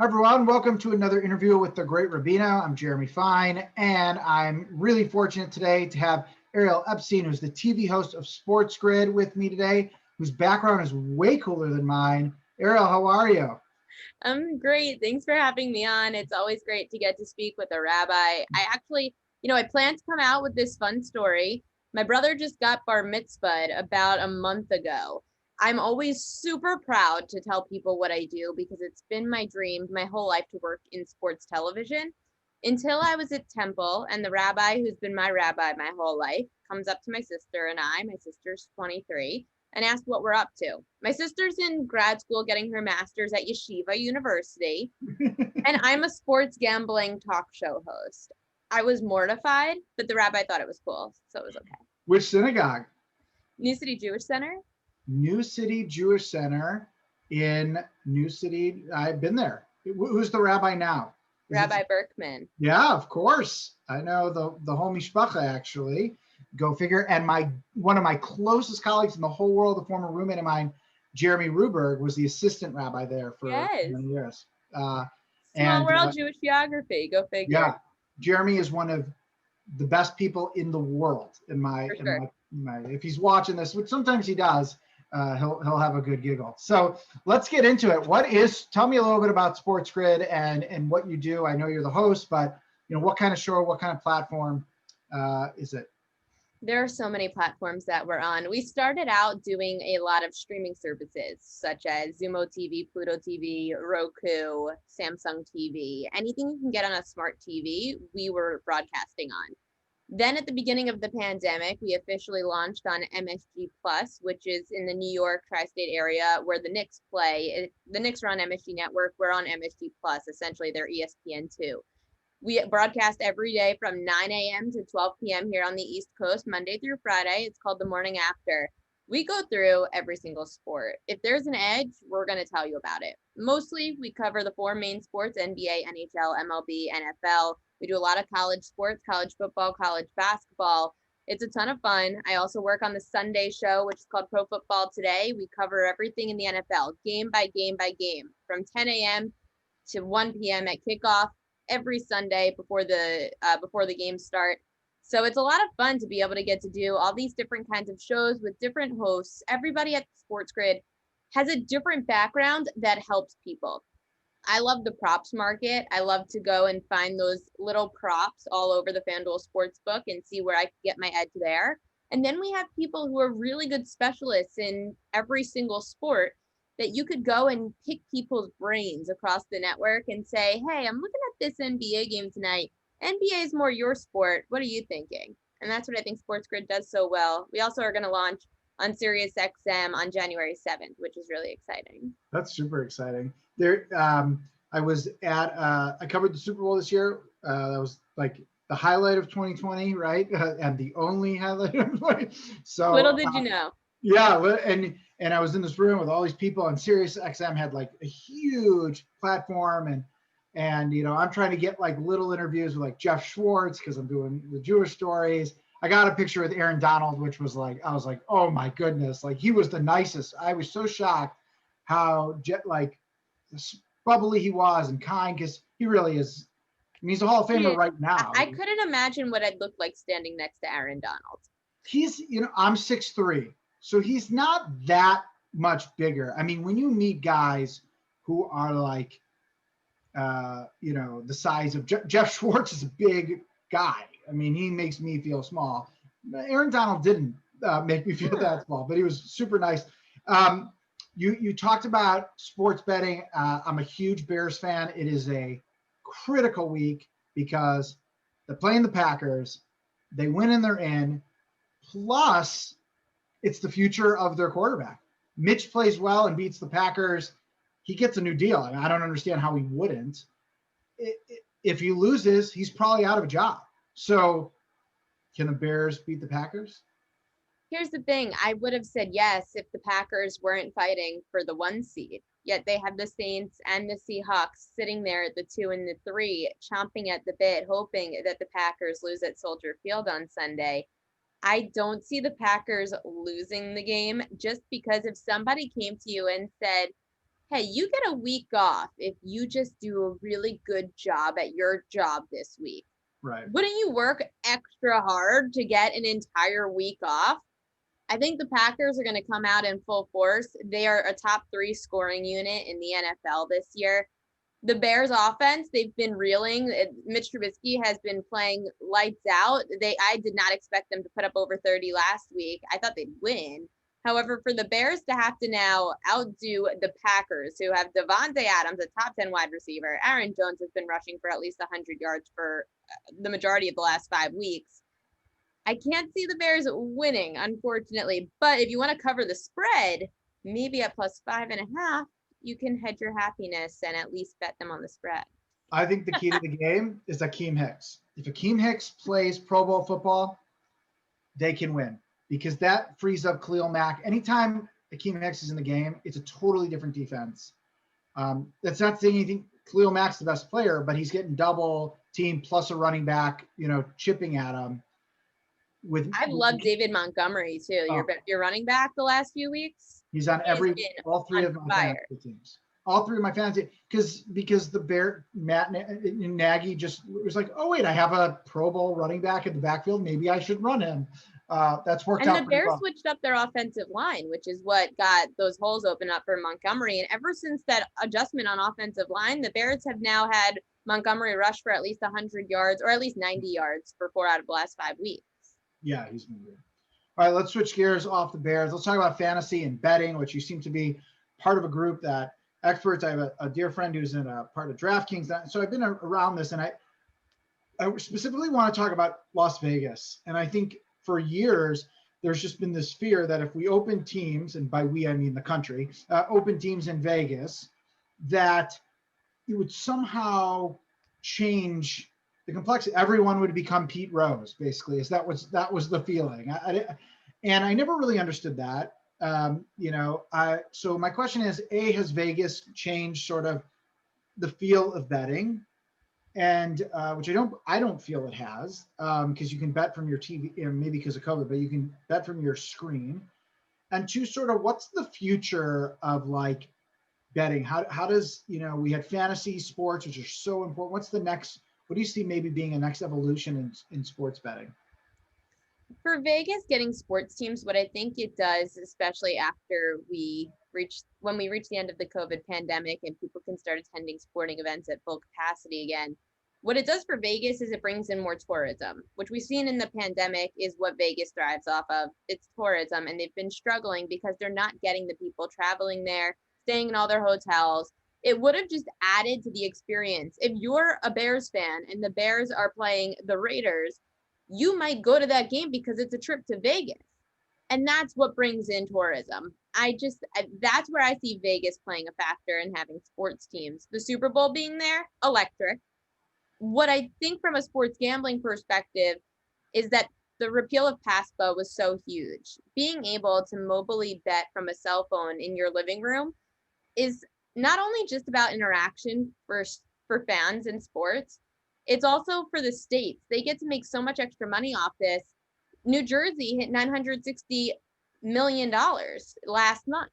Hi, everyone. Welcome to another interview with the Great Rabino. I'm Jeremy Fine, and I'm really fortunate today to have Ariel Epstein, who's the TV host of Sports Grid, with me today, whose background is way cooler than mine. Ariel, how are you? I'm great. Thanks for having me on. It's always great to get to speak with a rabbi. I plan to come out with this fun story. My brother just got bar mitzvahed about a month ago. I'm always super proud to tell people what I do because it's been my dream my whole life to work in sports television until I was at Temple, and the rabbi who's been my rabbi my whole life comes up to my sister and my sister's 23, and asked what we're up to. My sister's in grad school getting her master's at Yeshiva University, and I'm a sports gambling talk show host. I was mortified, but the rabbi thought it was cool, so it was okay. Which synagogue? New City Jewish Center. New City Jewish Center in New City. I've been there. Who's the rabbi now? Rabbi Berkman. Yeah, of course. I know the whole mishpacha, actually. Go figure. And one of my closest colleagues in the whole world, a former roommate of mine, Jeremy Ruberg, was the assistant rabbi there for many years. Small world Jewish geography. Go figure. Yeah, Jeremy is one of the best people in the world. If he's watching this, which sometimes he does, he'll have a good giggle. So let's get into it. Tell me a little bit about Sports Grid and what you do. I know you're the host, but what kind of show, what kind of platform is it? There are so many platforms that we're on. We started out doing a lot of streaming services such as Zumo TV, Pluto TV, Roku, Samsung TV, anything you can get on a smart TV, we were broadcasting on. Then at the beginning of the pandemic, we officially launched on MSG Plus, which is in the New York tri-state area where the Knicks play. The Knicks are on MSG Network. We're on MSG Plus, essentially they're ESPN2. We broadcast every day from 9 a.m. to 12 p.m. here on the East Coast, Monday through Friday. It's called The Morning After. We go through every single sport. If there's an edge, we're going to tell you about it. Mostly, we cover the four main sports: NBA, NHL, MLB, NFL. We do a lot of college sports, college football, college basketball. It's a ton of fun. I also work on the Sunday show, which is called Pro Football Today. We cover everything in the NFL, game by game by game, from 10 a.m. to 1 p.m. at kickoff every Sunday before the games start. So it's a lot of fun to be able to get to do all these different kinds of shows with different hosts. Everybody at Sports Grid has a different background that helps people. I love the props market. I love to go and find those little props all over the FanDuel Sportsbook and see where I can get my edge there. And then we have people who are really good specialists in every single sport that you could go and pick people's brains across the network and say, hey, I'm looking at this NBA game tonight. NBA is more your sport. What are you thinking? And that's what I think Sports Grid does so well. We also are going to launch on Sirius XM on January 7th, which is really exciting. That's super exciting. I covered the Super Bowl this year. That was like the highlight of 2020, right? And the only highlight of 2020. So little did you know. Yeah, and I was in this room with all these people, and Sirius XM had like a huge platform, and I'm trying to get like little interviews with like Jeff Schwartz because I'm doing the Jewish stories. I got a picture with Aaron Donald, which was like, I was like, oh my goodness, like he was the nicest. I was so shocked how bubbly he was and kind, because he really is. I mean, he's a Hall of Famer right now. I couldn't imagine what I'd look like standing next to Aaron Donald. He's, I'm 6'3". So he's not that much bigger. I mean, when you meet guys who are like, the size of Jeff Schwartz is a big guy. I mean, he makes me feel small. Aaron Donald didn't make me feel that small, but he was super nice. You talked about sports betting. I'm a huge Bears fan. It is a critical week because they're playing the Packers. They win and they're in. Plus, it's the future of their quarterback. Mitch plays well and beats the Packers. He gets a new deal. I mean, I don't understand how he wouldn't. If he loses, he's probably out of a job. So can the Bears beat the Packers? Here's the thing. I would have said yes if the Packers weren't fighting for the 1 seed. Yet they have the Saints and the Seahawks sitting there at the 2 and the 3, chomping at the bit, hoping that the Packers lose at Soldier Field on Sunday. I don't see the Packers losing the game, just because if somebody came to you and said, hey, you get a week off if you just do a really good job at your job this week. Right. Wouldn't you work extra hard to get an entire week off? I think the Packers are going to come out in full force. They are a top 3 scoring unit in the NFL this year. The Bears offense, they've been reeling. Mitch Trubisky has been playing lights out. I did not expect them to put up over 30 last week. I thought they'd win. However, for the Bears to have to now outdo the Packers, who have Devontae Adams, a top 10 wide receiver, Aaron Jones has been rushing for at least 100 yards for the majority of the last 5 weeks. I can't see the Bears winning, unfortunately. But if you want to cover the spread, maybe at plus 5.5, you can hedge your happiness and at least bet them on the spread. I think the key to the game is Akeem Hicks. If Akeem Hicks plays Pro Bowl football, they can win because that frees up Khalil Mack. Anytime Akeem Hicks is in the game, it's a totally different defense. That's not saying anything. Khalil Mack's the best player, but he's getting double team plus a running back, chipping at him. I've loved David Montgomery too. Your running back the last few weeks. He's on all three of my fantasy teams. All 3 of my fantasy because the Matt Nagy just was like, oh wait, I have a Pro Bowl running back in the backfield. Maybe I should run him. That's worked out. And the Bears switched up their offensive line, which is what got those holes open up for Montgomery. And ever since that adjustment on offensive line, the Bears have now had Montgomery rush for at least 100 yards or at least 90 yards for 4 out of the last 5 weeks. Yeah, he's been good. All right, let's switch gears off the Bears. Let's talk about fantasy and betting, which you seem to be part of a group that experts. I have a dear friend who's in a part of DraftKings. So I've been around this, and I specifically want to talk about Las Vegas. And I think for years, there's just been this fear that if we open teams, and by we, I mean the country, open teams in Vegas, that it would somehow change the complexity. Everyone would become Pete Rose, basically. That was the feeling. And I never really understood that. So my question is, has Vegas changed sort of the feel of betting? And which I don't feel it has, because you can bet from your TV, maybe because of COVID, but you can bet from your screen. And 2, sort of, what's the future of like betting? How does, we had fantasy sports, which are so important. What do you see maybe being a next evolution in sports betting? For Vegas, getting sports teams, what I think it does, especially after when we reach the end of the COVID pandemic and people can start attending sporting events at full capacity again, what it does for Vegas is it brings in more tourism, which we've seen in the pandemic is what Vegas thrives off of. It's tourism, and they've been struggling because they're not getting the people traveling there, staying in all their hotels. It would have just added to the experience. If you're a Bears fan and the Bears are playing the Raiders, you might go to that game because it's a trip to Vegas. And that's what brings in tourism. That's where I see Vegas playing a factor in having sports teams. The Super Bowl being there, electric. What I think from a sports gambling perspective is that the repeal of PASPA was so huge. Being able to mobily bet from a cell phone in your living room is not only just about interaction for fans in sports, it's also for the states. They get to make so much extra money off this. New Jersey hit $960 million last month.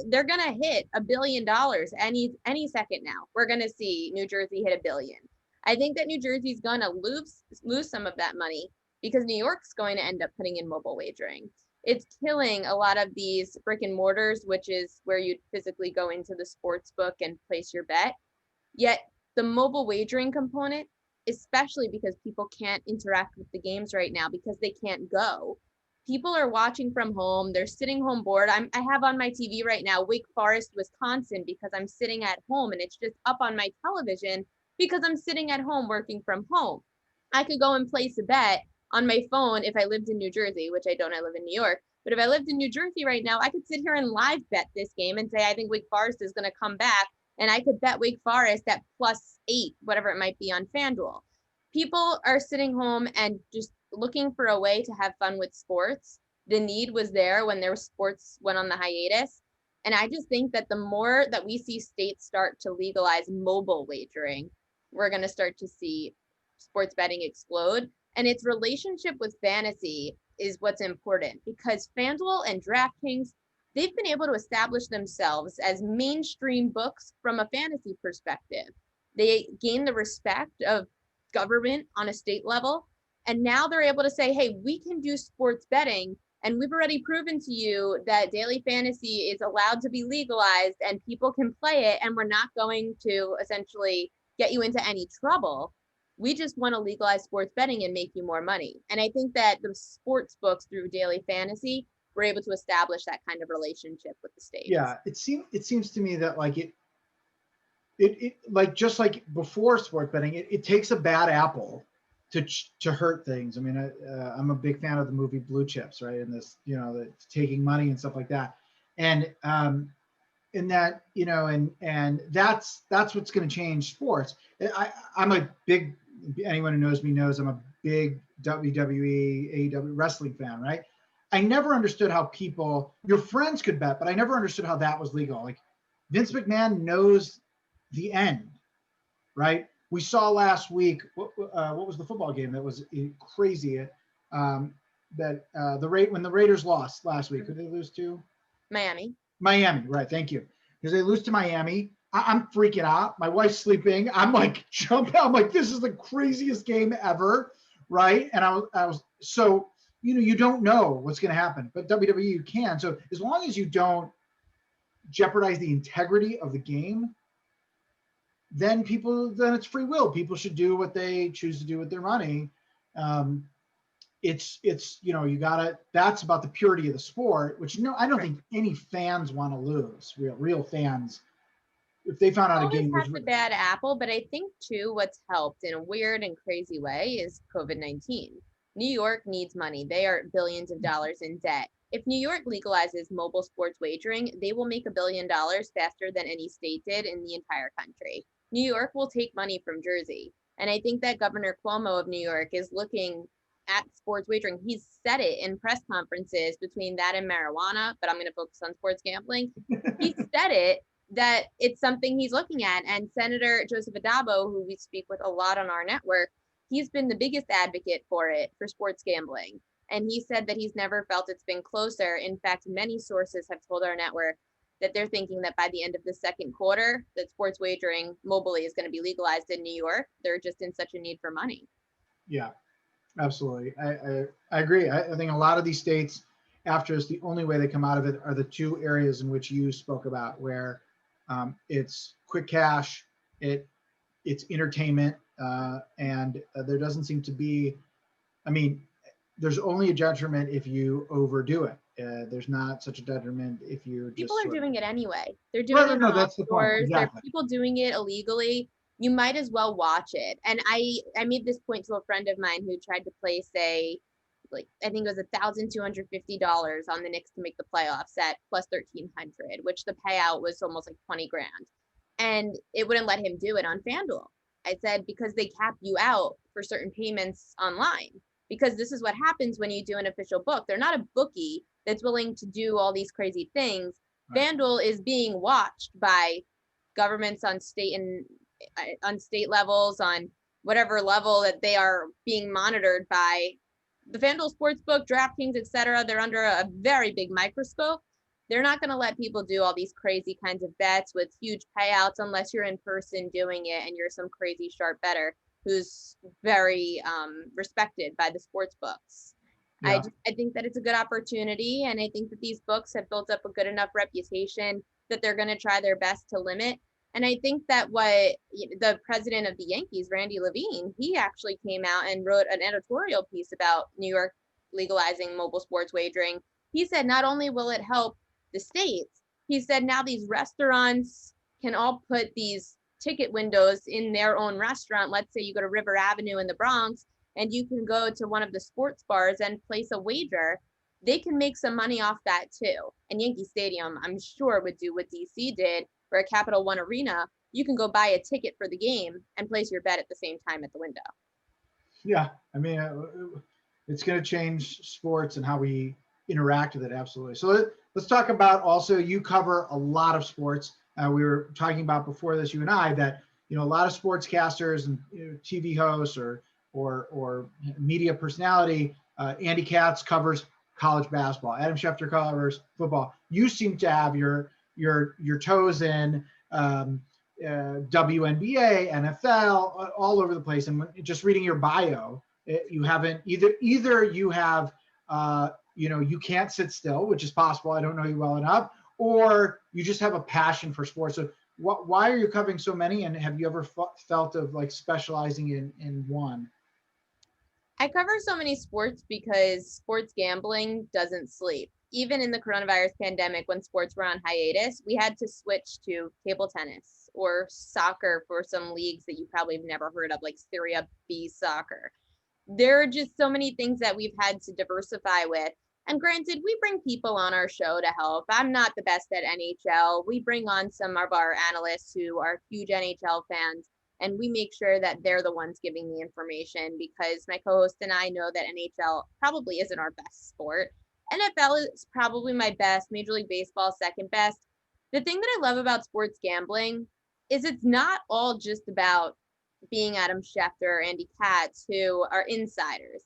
They're going to hit $1 billion any second now. We're going to see New Jersey hit $1 billion. I think that New Jersey's going to lose some of that money because New York's going to end up putting in mobile wagering. It's killing a lot of these brick and mortars, which is where you'd physically go into the sports book and place your bet. Yet the mobile wagering component, especially because people can't interact with the games right now because they can't go. People are watching from home. They're sitting home bored. I have on my TV right now, Wake Forest, Wisconsin, because I'm sitting at home and it's just up on my television because I'm sitting at home working from home. I could go and place a bet on my phone if I lived in New Jersey, which I don't, I live in New York. But if I lived in New Jersey right now, I could sit here and live bet this game and say, I think Wake Forest is going to come back. And I could bet Wake Forest at +8, whatever it might be on FanDuel. People are sitting home and just looking for a way to have fun with sports. The need was there when their sports went on the hiatus. And I just think that the more that we see states start to legalize mobile wagering, we're going to start to see sports betting explode. And its relationship with fantasy is what's important because FanDuel and DraftKings they've been able to establish themselves as mainstream books from a fantasy perspective. They gain the respect of government on a state level. And now they're able to say, hey, we can do sports betting. And we've already proven to you that daily fantasy is allowed to be legalized and people can play it. And we're not going to essentially get you into any trouble. We just want to legalize sports betting and make you more money. And I think that the sports books through daily fantasy were able to establish that kind of relationship with the states. Yeah, it seems to me that like it like just like before sports betting, it takes a bad apple to hurt things. I mean, I'm a big fan of the movie Blue Chips, right? And this, the taking money and stuff like that, and in that, and that's what's going to change sports. I'm a big, anyone who knows me knows I'm a big WWE, AEW wrestling fan, right? I never understood how your friends could bet, but I never understood how that was legal. Like Vince McMahon knows the end, right? We saw last week, what was the football game that was crazy? When the Raiders lost last week, who did they lose to? Miami. Miami, right? Thank you. Because they lose to Miami. I'm freaking out. My wife's sleeping. I'm like jumping. I'm like, this is the craziest game ever, right? And I was so, you don't know what's going to happen, but WWE you can. So as long as you don't jeopardize the integrity of the game, then it's free will. People should do what they choose to do with their money. It's that's about the purity of the sport, which I don't think any fans want to lose. Real fans, if they found out a game was the bad apple, but I think too what's helped in a weird and crazy way is COVID-19. New York needs money. They are billions of dollars in debt. If New York legalizes mobile sports wagering, they will make $1 billion faster than any state did in the entire country. New York will take money from Jersey. And I think that Governor Cuomo of New York is looking at sports wagering. He's said it in press conferences between that and marijuana, but I'm going to focus on sports gambling. He said it that it's something he's looking at. And Senator Joseph Adabo, who we speak with a lot on our network, he's been the biggest advocate for it, for sports gambling. And he said that he's never felt it's been closer. In fact, many sources have told our network that they're thinking that by the end of the second quarter, that sports wagering mobily is going to be legalized in New York. They're just in such a need for money. Yeah, absolutely. I agree. I think a lot of these states, after this, the only way they come out of it are the two areas in which you spoke about, where it's quick cash, it's entertainment, and there doesn't seem to be, there's only a detriment if you overdo it. There's not such a detriment if you people are doing it anyway. They're doing it no, that's the point. Exactly. There are people doing it illegally. You might as well watch it. And I made this point to a friend of mine who tried to place I think it was $1,250 on the Knicks to make the playoffs at plus 1,300, which the payout was almost like 20 grand. And it wouldn't let him do it on FanDuel. I said, because they cap you out for certain payments online. Because this is what happens when you do an official book. They're not a bookie that's willing to do all these crazy things. Right. FanDuel is being watched by governments on state levels, on whatever level that they are being monitored by. The FanDuel Sportsbook, DraftKings, etc. They're under a very big microscope. They're not going to let people do all these crazy kinds of bets with huge payouts unless you're in person doing it and you're some crazy sharp bettor who's very respected by the sports books. Yeah. I think that it's a good opportunity, and I think that these books have built up a good enough reputation that they're going to try their best to limit. And I think that what the president of the Yankees, Randy Levine, he actually came out and wrote an editorial piece about New York legalizing mobile sports wagering. He said not only will it help the states, he said now these restaurants can all put these ticket windows in their own restaurant. Let's say you go to River Avenue in the Bronx and you can go to one of the sports bars and place a wager. They can make some money off that too. And Yankee Stadium, I'm sure, would do what DC did for a Capital One Arena. You can go buy a ticket for the game and place your bet at the same time at the window. Yeah, it's going to change sports and how we interact with it. Absolutely. So let's talk about also, you cover a lot of sports. We were talking about before this, you and I, that a lot of sportscasters and TV hosts or media personality. Andy Katz covers college basketball. Adam Schefter covers football. You seem to have your toes in WNBA, NFL, all over the place. And just reading your bio, you haven't either you have you can't sit still, which is possible. I don't know you well enough, or you just have a passion for sports. So why are you covering so many? And have you ever felt of like specializing in one? I cover so many sports because sports gambling doesn't sleep. Even in the coronavirus pandemic, when sports were on hiatus, we had to switch to table tennis or soccer for some leagues that you probably have never heard of, like Serie B soccer. There are just so many things that we've had to diversify with. And granted, we bring people on our show to help. I'm not the best at NHL. We bring on some of our analysts who are huge NHL fans, and we make sure that they're the ones giving the information because my co-host and I know that NHL probably isn't our best sport. NFL is probably my best, Major League Baseball second best. The thing that I love about sports gambling is it's not all just about being Adam Schefter, Andy Katz, who are insiders.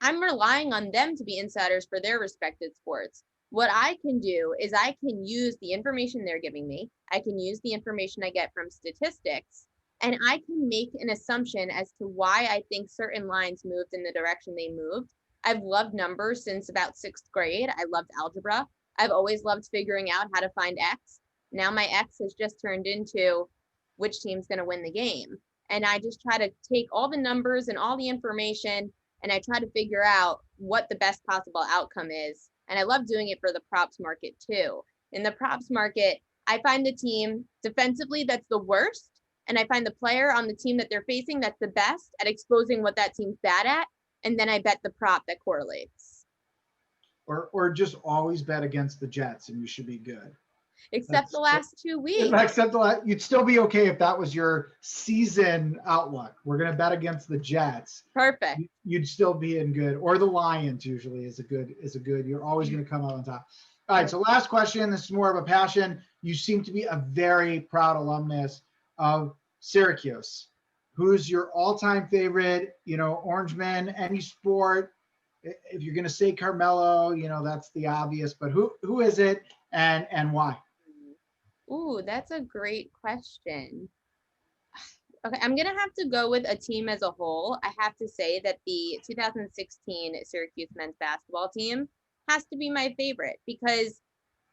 I'm relying on them to be insiders for their respected sports. What I can do is I can use the information they're giving me. I can use the information I get from statistics, and I can make an assumption as to why I think certain lines moved in the direction they moved. I've loved numbers since about sixth grade. I loved algebra. I've always loved figuring out how to find X. Now my X has just turned into which team's going to win the game. And I just try to take all the numbers and all the information, and I try to figure out what the best possible outcome is. And I love doing it for the props market too. In the props market, I find the team defensively that's the worst, and I find the player on the team that they're facing that's the best at exposing what that team's bad at, and then I bet the prop that correlates. Or just always bet against the Jets and you should be good. Except the last 2 weeks. Except you'd still be okay if that was your season outlook. We're going to bet against the Jets. Perfect. You'd still be in good. Or the Lions usually is a good. You're always going to come out on top. All right. So last question. This is more of a passion. You seem to be a very proud alumnus of Syracuse. Who's your all-time favorite? Orangeman, any sport. If you're going to say Carmelo, that's the obvious. But who is it and why? Ooh, that's a great question. Okay, I'm going to have to go with a team as a whole. I have to say that the 2016 Syracuse men's basketball team has to be my favorite because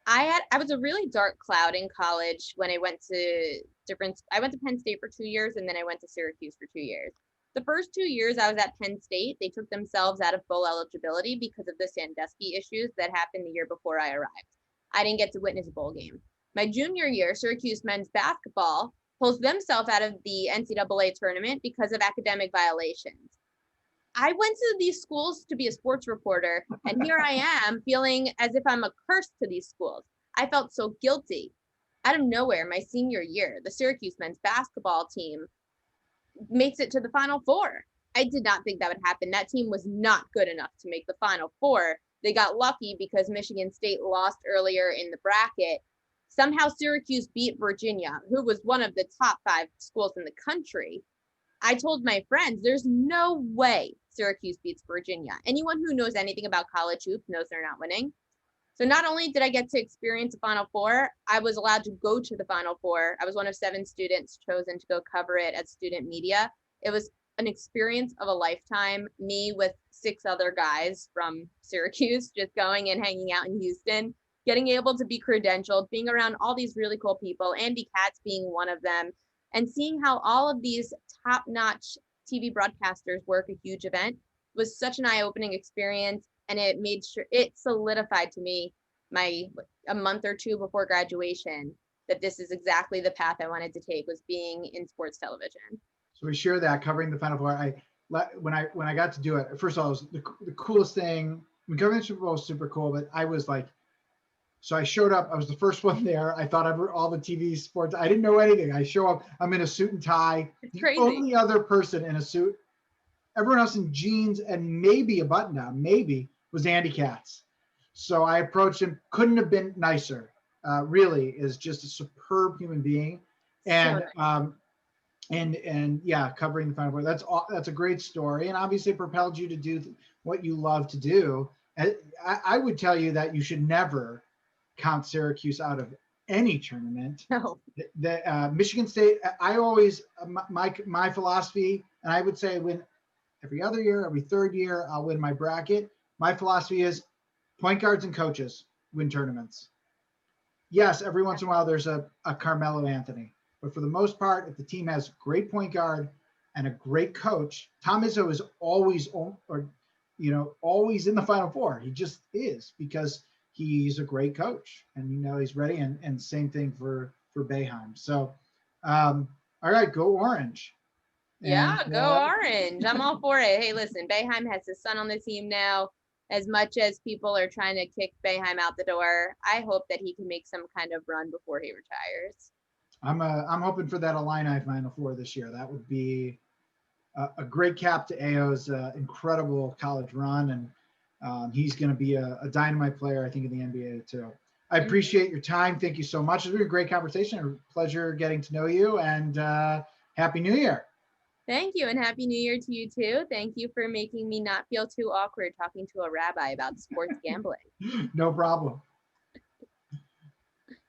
I was a really dark cloud in college when I went to Penn State for 2 years, and then I went to Syracuse for 2 years. The first 2 years I was at Penn State, they took themselves out of bowl eligibility because of the Sandusky issues that happened the year before I arrived. I didn't get to witness a bowl game. My junior year, Syracuse men's basketball pulls themselves out of the NCAA tournament because of academic violations. I went to these schools to be a sports reporter, and here I am feeling as if I'm a curse to these schools. I felt so guilty. Out of nowhere, my senior year, the Syracuse men's basketball team makes it to the Final Four. I did not think that would happen. That team was not good enough to make the Final Four. They got lucky because Michigan State lost earlier in the bracket. Somehow Syracuse beat Virginia, who was one of the top 5 schools in the country. I told my friends, there's no way Syracuse beats Virginia. Anyone who knows anything about college hoops knows they're not winning. So not only did I get to experience the Final Four, I was allowed to go to the Final Four. I was one of 7 students chosen to go cover it as student media. It was an experience of a lifetime. Me with 6 other guys from Syracuse just going and hanging out in Houston, getting able to be credentialed, being around all these really cool people, Andy Katz being one of them, and seeing how all of these top-notch TV broadcasters work a huge event was such an eye-opening experience. And it solidified to me a month or 2 before graduation that this is exactly the path I wanted to take, was being in sports television. So we share that, covering the Final Four. When I got to do it, first of all, it was the coolest thing. Covering the Super Bowl was super cool, but I was like, so I showed up. I was the first one there. I thought all the TV sports. I didn't know anything. I show up. I'm in a suit and tie. It's crazy. The only other person in a suit, everyone else in jeans and maybe a button down, was Andy Katz. So I approached him. Couldn't have been nicer. Really is just a superb human being. And and yeah, covering the Final Four. That's a great story, and obviously it propelled you to do what you love to do. I would tell you that you should never count Syracuse out of any tournament. No. The Michigan State, I always my philosophy, and I would say win every other year, every third year, I'll win my bracket. My philosophy is point guards and coaches win tournaments. Yes, every once in a while there's a Carmelo Anthony, but for the most part, if the team has great point guard and a great coach, Tom Izzo is always always in the Final Four. He just is because he's a great coach and he's ready. And same thing for Boeheim. So, all right, go Orange. Yeah, And go Orange. I'm all for it. Hey, listen, Boeheim has his son on the team now. As much as people are trying to kick Boeheim out the door, I hope that he can make some kind of run before he retires. I'm hoping for that Illini Final Four this year. That would be a great cap to Ayo's incredible college run, and he's going to be a dynamite player, I think, in the NBA too. I appreciate your time. Thank you so much. It's been a great conversation. A pleasure getting to know you, and Happy New Year. Thank you, and Happy New Year to you too. Thank you for making me not feel too awkward talking to a rabbi about sports gambling. No problem.